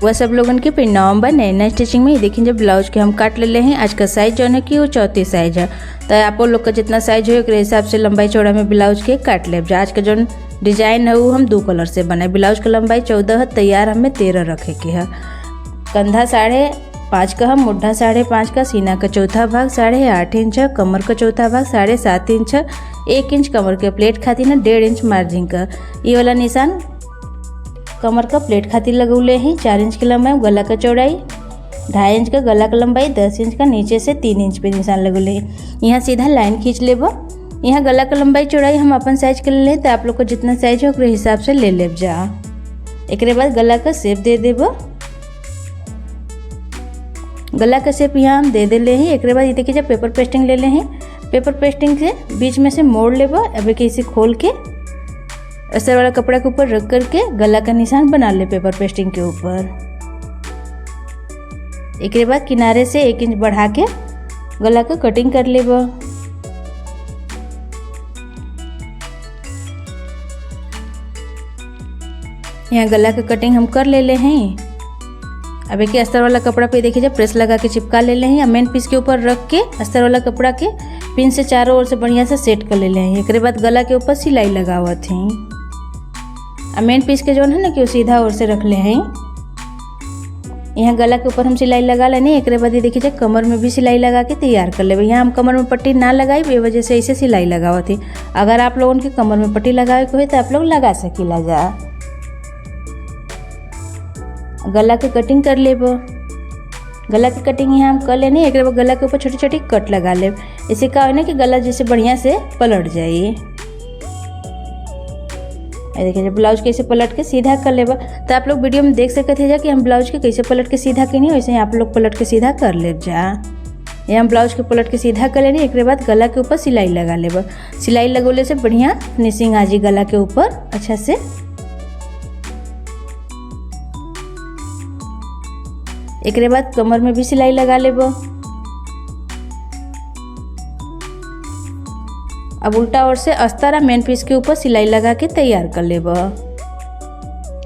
वह सब लोगन के फिर नवंबर नए नए स्टिचिंग में। देखिए जब ब्लाउज के हम काट ले हैं। आज का साइज जो है कि वो 34 साइज है। तो आप लोग का जितना साइज हो एक हिसाब से लंबाई चौड़ा में ब्लाउज के काट ले। आज का जो डिजाइन है वो हम 2 कलर से बनाए। ब्लाउज का लंबाई 14 है, तैयार हमें 13 रखे के है। कंधा 5.5 का है, मुड्ढा 5.5 का, सीना का चौथा भाग 8.5 इंच है, कमर का चौथा भाग 7.5 इंच है, 1 इंच कमर के प्लेट खातिर ना 1.5 इंच मार्जिन का। ये वाला निशान कमर का प्लेट खातिर लगौले हैं। 4 इंच की लंबाई। गला का चौड़ाई 2.5 इंच का, गला का लंबाई 10 इंच का, नीचे से 3 इंच पे निशान लगौले हैं। यहाँ सीधा लाइन खींच लेब। यहाँ गला का लंबाई चौड़ाई हम अपन साइज के ले लें। तो आप लोग को जितना साइज हो उस हिसाब से ले लेब जा। एक बाद गला का शेप दे देब। गला का शेप यहाँ हम दे ले हैं। एक बाद ये देखिए जब पेपर पेस्टिंग ले हैं। पेपर पेस्टिंग से बीच में से मोड़ लेब। अब इसे खोल के अस्तर वाला कपड़ा के ऊपर रख करके गला का निशान बना ले पेपर पेस्टिंग के ऊपर। एक बाद किनारे से 1 इंच बढ़ा के गला का कटिंग कर लेब। यहाँ गला का कटिंग हम कर ले हैं। अब एक अस्तर वाला कपड़ा पे देखिए जब प्रेस लगा के चिपका ले हैं। मेन पीस के ऊपर रख के अस्तर वाला कपड़ा के पिन से चारों ओर से बढ़िया से सेट कर ले हैं। एक बाद गला के ऊपर सिलाई लगावत हैं। अब मेन पीस के जो है ना कि वो सीधा ओर से रख ले हैं। यहाँ गला के ऊपर हम सिलाई लगा लेनी। एक बाद ये देखिए कमर में भी सिलाई लगा के तैयार कर ले। यहाँ हम कमर में पट्टी ना लगाई, ये वजह से ऐसे सिलाई लगावत है। अगर आप लोगों के कमर में पट्टी लगावे के हो तो आप लोग लगा सकीला जा। गला के कटिंग कर लेब। गला की कटिंग यहाँ हम कर लेनी। एक बार गला के ऊपर छोटी छोटी कट लगा लेब। इससे क्या हो ना कि गला जैसे बढ़िया से पलट जाए। देखिए जब ब्लाउज कैसे पलट के सीधा कर लेब। तो आप लोग वीडियो में देख सकते हैं कि हम ब्लाउज के कैसे पलट के सीधा करनी, वैसे ही आप लोग पलट के सीधा कर लेब जा। ये हम ब्लाउज के पलट के सीधा कर लेनी। एक बाद गला के ऊपर सिलाई लगा लेब। सिलाई लगोले से बढ़िया फिनिशिंग आ जाए गला के ऊपर अच्छा से। एक बाद कमर में भी सिलाई लगा लेब। अब उल्टा ओर से अस्तर मेन पीस के ऊपर सिलाई लगा के तैयार कर लेब।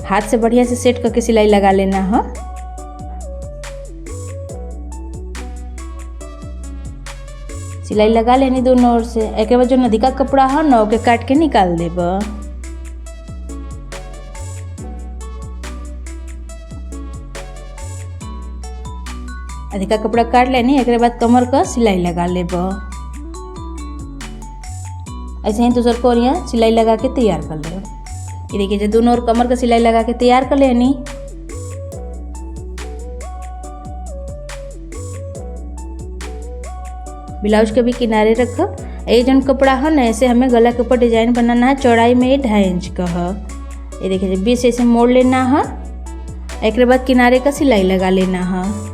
हाथ से बढ़िया से सेट करके सिलाई लगा लेना है। सिलाई लगा लेनी दोनों ओर से। एक बाद जो नदी का कपड़ा है ना के काट के निकाल देब। अधिका कपड़ा काट लेनी। एक बाद कमर का सिलाई लगा लेब। ऐसे ही दूसर को यहाँ सिलाई लगा के तैयार कर ले। ये देखिए जो दोनों और कमर का सिलाई लगा के तैयार कर लेनी। ब्लाउज के भी किनारे रख। ये जो कपड़ा है ना ऐसे हमें गला के ऊपर डिजाइन बनाना है। चौड़ाई में 2.5 इंच का है। ये देखिए बीच ऐसे मोड़ लेना है। एक बाद किनारे का सिलाई लगा लेना है।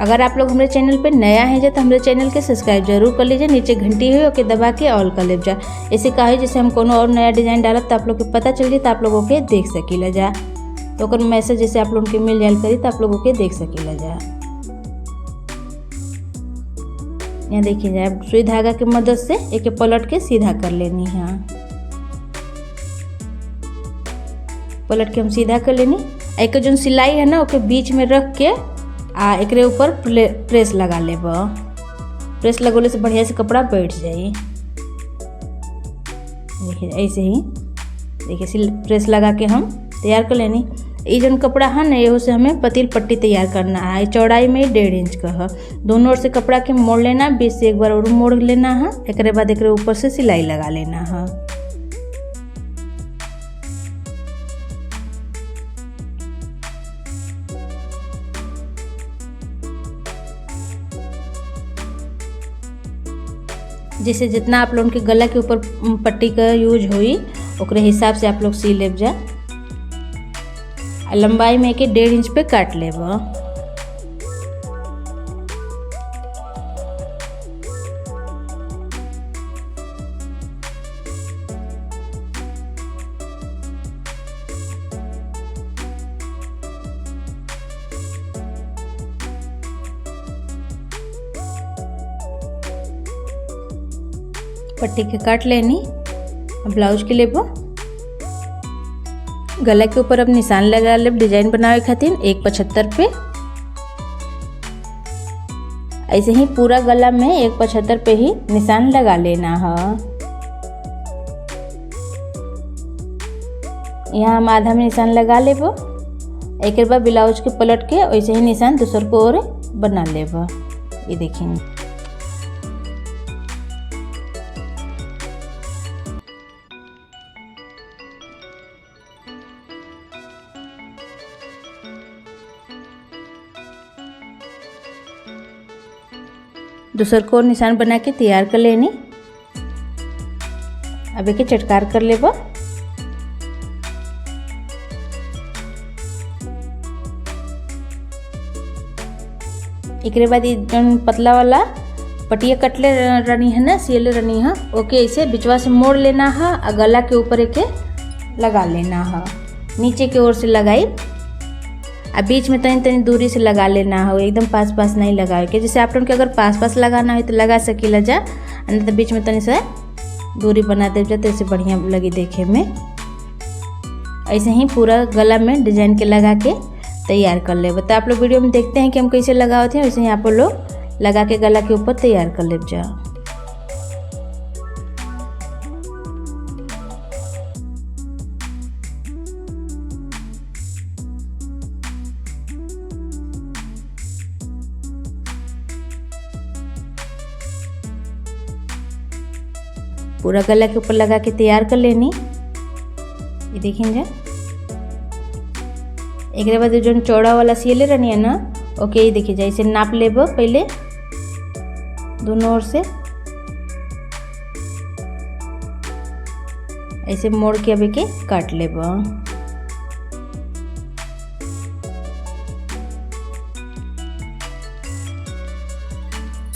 अगर आप लोग हमारे चैनल पे नया है तो हमारे चैनल के सब्सक्राइब जरूर कर लीजिए। नीचे घंटी है ओके दबा के ऑल कर ले जा। ऐसे कहा है जैसे हम कोनो और नया डिजाइन डालब तो आप लोग को पता चल जाए, तो आप लोगों के देख सकीला जा। तो अगर मैसेज जैसे आप लोगों के मिल जाए करी तो आप लोगों के देख सकीला जा। यहाँ देखिए जाए सुई धागा की मदद से एक पलट के सीधा कर लेनी है। पलट के हम सीधा कर लेनी। एक जो सिलाई है ना ओके बीच में रख के एक ऊपर प्रेस लगा लेब। प्रेस लगोले से बढ़िया से कपड़ा बैठ जाए। देखिए ऐसे ही देखिए प्रेस लगा के हम तैयार कर लेनी। ये जो कपड़ा है ना ये से हमें पतील पट्टी तैयार करना है। चौड़ाई में 1.5 इंच का है। दोनों ओर से कपड़ा के मोड़ लेना। बीच से एक बार और मोड़ लेना है। एक बाद एक ऊपर से सिलाई लगा लेना है। जैसे जितना आप लोगों के गला के ऊपर पट्टी का यूज हुई ओकरे हिसाब से आप लोग सी लेब जा। लंबाई में 1.5 इंच पे काट लेब। पट्टी के काट लेनी। ब्लाउज के लेबो गला के ऊपर अब निशान लगा लेब डिजाइन बनावे खातिर 1.75 पे। ऐसे ही पूरा गला में 1.75 पे ही निशान लगा लेना है। यहाँ हम आधा में निशान लगा लेबो। एक बार ब्लाउज के पलट के वैसे ही निशान दूसर को और बना लेबो। ये देखिए दूसर को निशान बना के तैयार कर लेनी। अब एक चटकार कर लेबो। एक बाद पतला वाला पटिया कटले रनी है ना, सिले रनी है, ओके ऐसे बिचवा से मोड़ लेना है और गला के ऊपर एक लगा लेना है। नीचे की ओर से लगाई और बीच में तनी तनी दूरी से लगा लेना है, एकदम पास पास नहीं लगाए के। जैसे आप लोग के अगर पास पास लगाना है तो लगा सकीला जा, नहीं तो बीच में तनी से दूरी बना दे जा, तो ऐसे बढ़िया लगी देखे में। ऐसे ही पूरा गला में डिजाइन के लगा के तैयार कर ले। तो आप लोग वीडियो में देखते हैं कि हम कैसे लगाते हैं, वैसे ही आप लोग लगा के गला के ऊपर तैयार कर ले जा। पूरा गला के ऊपर लगा के तैयार कर लेनी। ये देखेंगे एक बाद जो चौड़ा वाला सिले रहनी है ना, ओके ये देखिए जैसे नाप लेबो पहले दोनों ओर से ऐसे मोड़ के अभी के काट लेबो।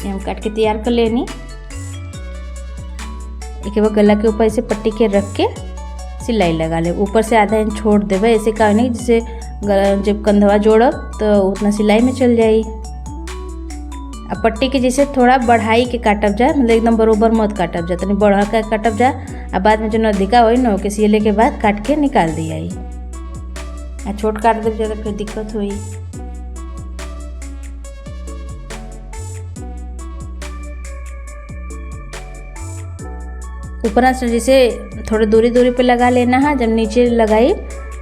हम काट के तैयार कर लेनी। एक बार गला के ऊपर ऐसे पट्टी के रख के सिलाई लगा ले। ऊपर से आधा इंच छोड़ देवे, ऐसे का नहीं जिससे जब कंधवा जोड़ब तो उतना सिलाई में चल जाई। अब पट्टी के जैसे थोड़ा बढ़ाई के काटब जा, मतलब एकदम बरोबर मत काटब जा, तनी बढ़ा के काटब जा। अब बाद में जो नदिका होई ना ओके सिले के बाद काट के निकाल दिया। छोट काट देव जा तो फिर दिक्कत हुई। ऊपर से जैसे थोड़ी दूरी दूरी पे लगा लेना है। जब नीचे लगाई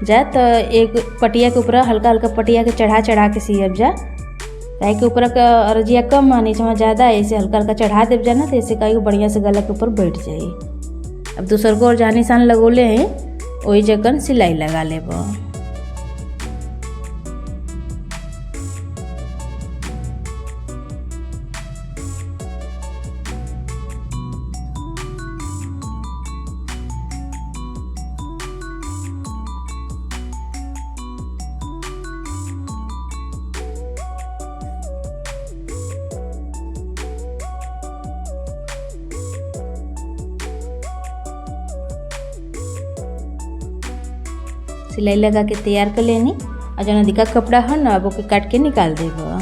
जा तो एक पटिया के ऊपर हल्का हल्का पटिया के चढ़ा चढ़ा के सियब जा, काहे के ऊपर का अरजिया कम है नीचे में ज़्यादा, ऐसे हल्का हल्का चढ़ा देव जा ना, तो ऐसे काहे बढ़िया से गला के ऊपर बैठ जाए। अब दूसर को और जहाँ निशान लगोले हैं वही जगह सिलाई लगा लेबो। सिलाई लगा के तैयार कर लेनी। और जो नदिका कपड़ा है ना अब ओके काट के निकाल देबो।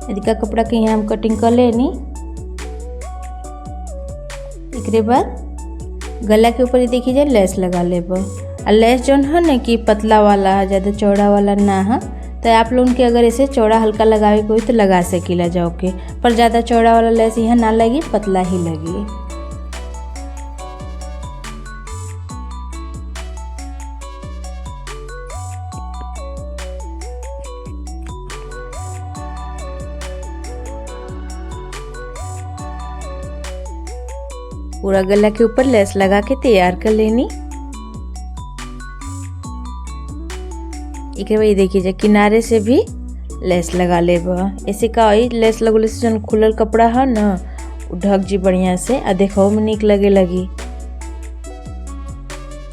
नदिका कपड़ा के यहाँ हम कटिंग कर लेनी। एक बाद गला के ऊपर देखिए जाए लेस लगा लेबो। और लेस जो है ना कि पतला वाला है, ज़्यादा चौड़ा वाला ना है, तो आप लोगों के अगर ऐसे चौड़ा हल्का लगावे कोई तो लगा सकीला जाओ के, पर ज़्यादा चौड़ा वाला लेस यहाँ ना लगी, पतला ही लगी। पूरा गला के ऊपर लेस लगा के तैयार कर लेनी। एक बार देखिए जा किनारे से भी लेस लगा लेबो। ऐसे का लेस लगोले से जो खुलल कपड़ा है ना ढक जी बढ़िया से, आ देखो में निक लगे लगी।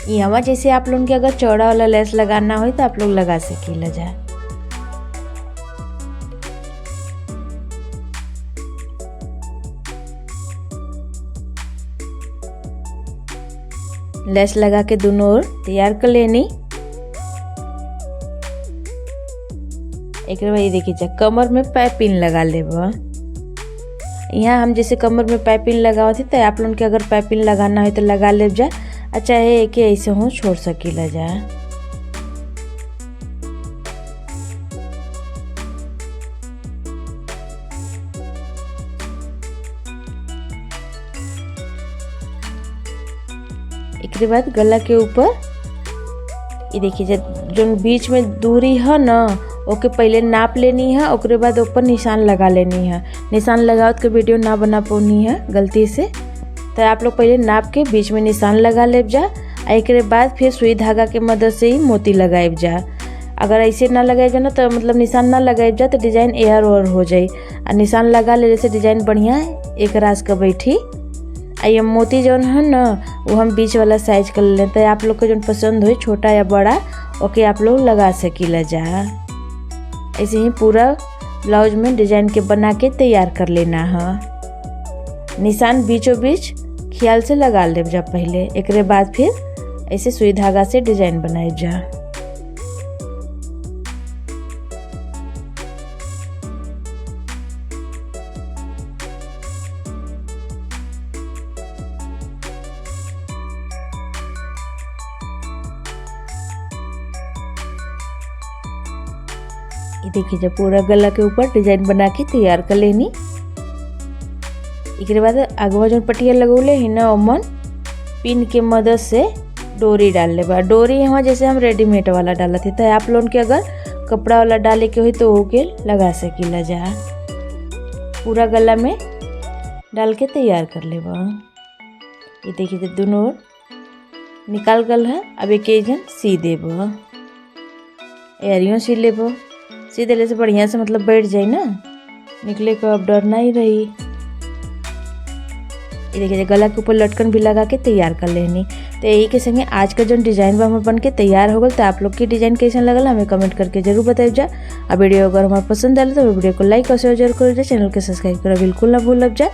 यहाँ जैसे आप लोगों के अगर चौड़ा वाला लेस लगाना हो तो आप लोग लगा सकीला जा। लेस लगा के दोनों ओर तैयार कर लेनी। एक बार ये देखिए कमर में पाइपिंग लगा लेब। यहाँ हम जैसे कमर में पाइपिंग लगाओ थी तो आप लोगन के अगर पाइपिंग लगाना हो तो लगा ले जा, अच्छा है एक ऐसे हो छोड़ सकीला जा। एक बाद गला के ऊपर ये देखिए जो बीच में दूरी है ना ओके पहले नाप लेनी है, ओकरे बाद ऊपर निशान लगा लेनी है। निशान लगाओ के वीडियो ना बना पानी है गलती से, तो आप लोग पहले नाप के बीच में निशान लगा लेब जा। एक बाद फिर सुई धागा के मदद से ही मोती लगाएब जा। अगर ऐसे ना लगाए जा ना तो मतलब निशान ना लगाएब जा तो डिजाइन एयर ओर हो जाए, और निशान लगा ले से डिजाइन बढ़िया एक रास का बैठी। ये मोती जौन है ना वो हम बीच वाला साइज कर लें, तो आप लोग को जो पसंद हो छोटा या बड़ा ओके आप लोग लगा सकीला जा। ऐसे ही पूरा ब्लाउज में डिजाइन के बना के तैयार कर लेना है। निशान बीचों बीच ख्याल से लगा लेब जा पहले, एक बाद फिर ऐसे सुई धागा से डिजाइन बनाए जा। ये देखिए जब पूरा गला के ऊपर डिजाइन बना के तैयार कर लेनी। एक बाद आगवा जो पटिया लगौले ही ना ओमन पिन के मदद से डोरी डाल ले बा। डोरी यहाँ जैसे हम रेडीमेड वाला डाला थे, तो आप लोगन के अगर कपड़ा वाला डाले के हो तो ओके लगा सकीला जा। पूरा गला में डाल के तैयार कर ले बा। ये देखिए जब दोनों ओर निकाल गल है, अब एक जन सी देब, एरियो सी लेब। सी देले से बढ़िया से मतलब बैठ जाए ना, निकले को अब डर नहीं रही। ये देखिए गला के ऊपर लटकन भी लगा के तैयार कर लेनी। तो यही के संगे आज का जो डिजाइन बा बन के तैयार हो गल। तो आप लोग की डिजाइन कैसा लगल हमें कमेंट करके जरूर बताइए जा। अब वीडियो अगर हमारे पसंद आए तो वीडियो को लाइक और शेयर जरूर कर जा, चैनल के सब्सक्राइब करो बिल्कुल ना भूलब जा।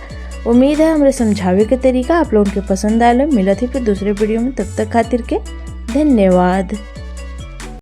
उम्मीद है हमारे समझावे के तरीका आप लोगों के पसंद आए। मिलत ही फिर दूसरे वीडियो में, तब तक खातिर के धन्यवाद।